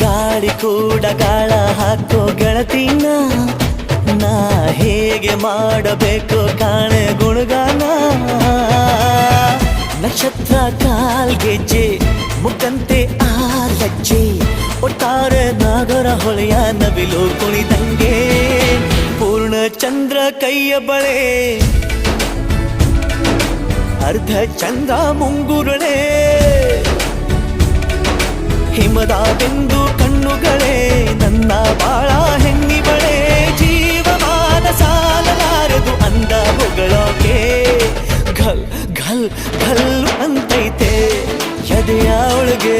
ಗಾಳಿ ಕೂಡ ಗಾಳ ಹಾಕೋ ಗೆಳತಿನ ನಾ ಹೇಗೆ ಮಾಡಬೇಕು ಕಾಣೆ ಗುಣಗಾನ ನಕ್ಷತ್ರ ಕಾಲ್ಗೆಜ್ಜೆ ಮುಖಂತೆ ಆಲಜ್ಜೆ ಒಟ್ಟಾರೆ ನಾಗರ ಹೊಳೆಯ ನವಿಲು ಕುಣಿದಂಗೆ ಪೂರ್ಣ ಚಂದ್ರ ಕೈಯ ಬಳೆ ಅರ್ಧ ಚಂದ್ರ ಮುಂಗುರುಳೆ ಹಿಮದ ಬಿಂದು ಕಣ್ಣುಗಳೇ ನನ್ನ ಬಾಳ ಹೆಣ್ಣಿಬಳೆ ಜೀವಮಾನ ಸಾಲಲಾರದು ಅಂದ ಹೊಗಳೋಕೆ ಘಲ್ ಘಲ್ ಘಲ್ ಅಂತೈತೆ ಎದೆಯ ಒಳಗೆ